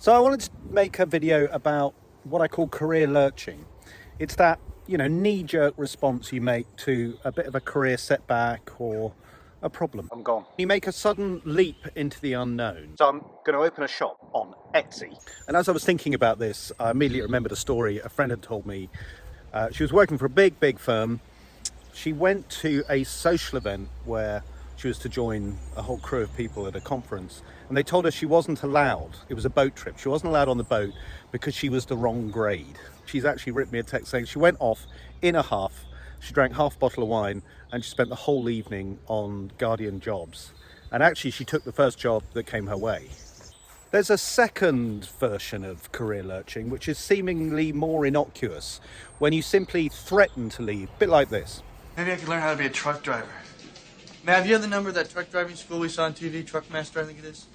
So I wanted to make a video about what I call career lurching. It's that, knee-jerk response you make to a bit of a career setback or a problem. I'm gone. You make a sudden leap into the unknown. So I'm going to open a shop on Etsy. And as I was thinking about this, I immediately remembered a story a friend had told me. She was working for a big firm. She went to a social event where she was to join a whole crew of people at a conference, and they told her she wasn't allowed. It was a boat trip. She wasn't allowed on the boat because she was the wrong grade. She's actually written me a text saying she went off in a huff. She drank half a bottle of wine and she spent the whole evening on Guardian jobs. And actually she took the first job that came her way. There's a second version of career lurching, which is seemingly more innocuous, when you simply threaten to leave, a bit like this. Maybe I could learn how to be a truck driver. Man, have you had the number of that truck driving school we saw on TV, Truckmaster, I think it is?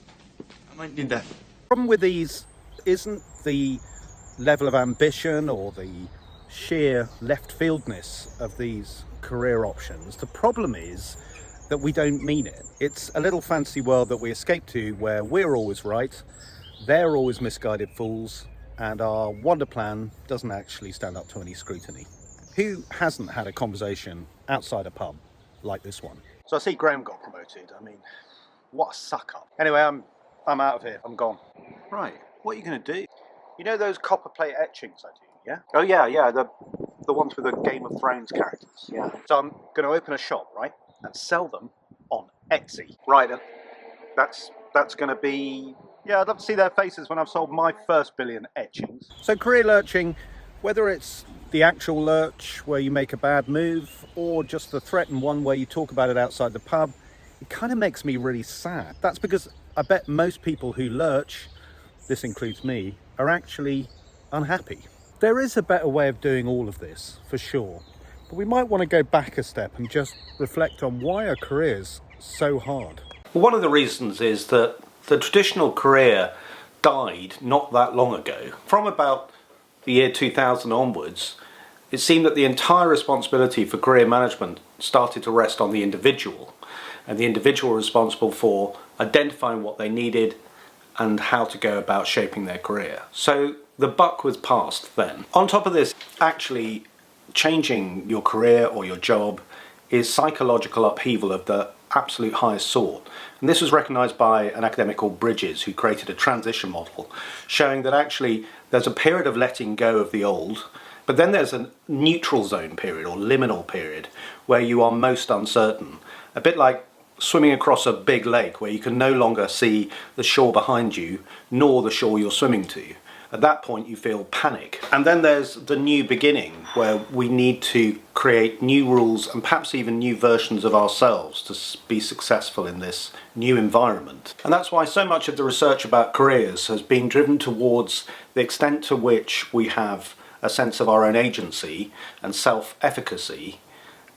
I might need that. The problem with these isn't the level of ambition or the sheer left fieldness of these career options. The problem is that we don't mean it. It's a little fantasy world that we escape to where we're always right, they're always misguided fools, and our wonder plan doesn't actually stand up to any scrutiny. Who hasn't had a conversation outside a pub like this one? So I see Graham got promoted. I mean, what a suck up. Anyway, I'm out of here. I'm gone. Right, what are you going to do? You know those copper plate etchings I do, yeah? Oh yeah, the ones with the Game of Thrones characters. Yeah. So I'm going to open a shop, right, and sell them on Etsy. Right, and that's going to be... Yeah, I'd love to see their faces when I've sold my first billion etchings. So career lurching, whether it's the actual lurch where you make a bad move or just the threatened one where you talk about it outside the pub, it kind of makes me really sad. That's because I bet most people who lurch, this includes me, are actually unhappy. There is a better way of doing all of this, for sure. But we might want to go back a step and just reflect on why are careers so hard. Well, one of the reasons is that the traditional career died not that long ago. From about the year 2000 onwards, it seemed that the entire responsibility for career management started to rest on the individual, and the individual responsible for identifying what they needed and how to go about shaping their career. So the buck was passed then. On top of this, actually changing your career or your job is psychological upheaval of the absolute highest sort. And this was recognised by an academic called Bridges, who created a transition model showing that actually there's a period of letting go of the old, but then there's a neutral zone period or liminal period where you are most uncertain. A bit like swimming across a big lake where you can no longer see the shore behind you nor the shore you're swimming to. At that point you feel panic. And then there's the new beginning where we need to create new rules and perhaps even new versions of ourselves to be successful in this new environment. And that's why so much of the research about careers has been driven towards the extent to which we have a sense of our own agency and self-efficacy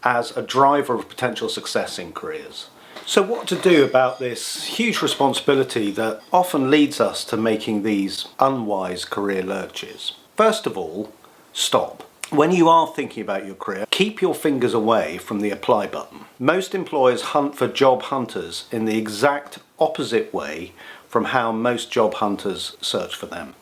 as a driver of potential success in careers. So what to do about this huge responsibility that often leads us to making these unwise career lurches? First of all, stop. When you are thinking about your career, keep your fingers away from the apply button. Most employers hunt for job hunters in the exact opposite way from how most job hunters search for them.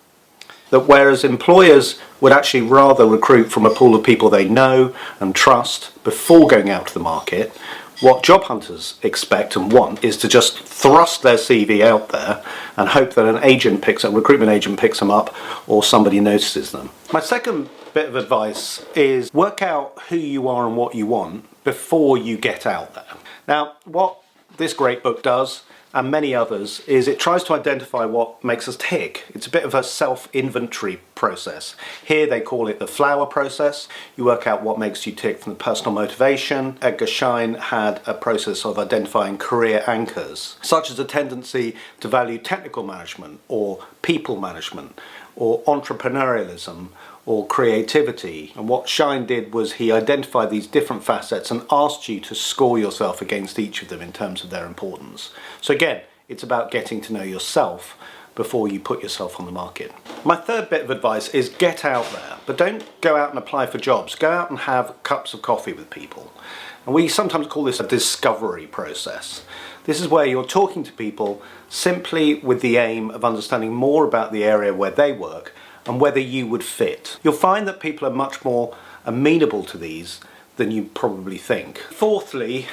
That whereas employers would actually rather recruit from a pool of people they know and trust before going out to the market, what job hunters expect and want is to just thrust their CV out there and hope that a recruitment agent picks them up or somebody notices them. My second bit of advice is work out who you are and what you want before you get out there. Now, what this great book does, and many others, is it tries to identify what makes us tick. It's a bit of a self-inventory process. Here they call it the flower process. You work out what makes you tick from the personal motivation. Edgar Schein had a process of identifying career anchors, such as a tendency to value technical management or people management or entrepreneurialism or creativity. And what Schein did was he identified these different facets and asked you to score yourself against each of them in terms of their importance. So again, it's about getting to know yourself before you put yourself on the market. My third bit of advice is get out there, but don't go out and apply for jobs. Go out and have cups of coffee with people. And we sometimes call this a discovery process. This is where you're talking to people simply with the aim of understanding more about the area where they work and whether you would fit. You'll find that people are much more amenable to these than you probably think. Fourthly,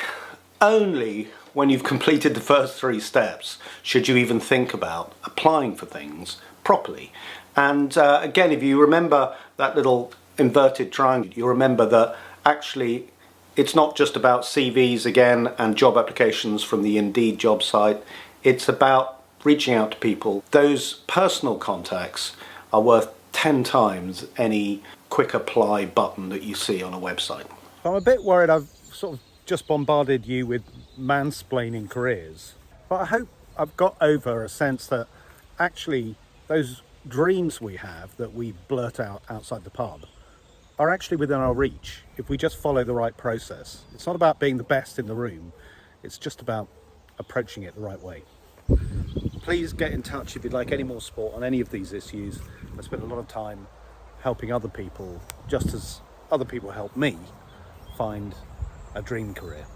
only when you've completed the first 3 steps should you even think about applying for things properly. And again, if you remember that little inverted triangle, you'll remember that actually it's not just about CVs again and job applications from the Indeed job site. It's about reaching out to people. Those personal contacts are worth 10 times any quick apply button that you see on a website. I'm a bit worried I've sort of just bombarded you with mansplaining careers, but I hope I've got over a sense that actually those dreams we have that we blurt out outside the pub are actually within our reach if we just follow the right process. It's not about being the best in the room, it's just about approaching it the right way. Please get in touch if you'd like any more support on any of these issues. I spend a lot of time helping other people, just as other people help me find a dream career.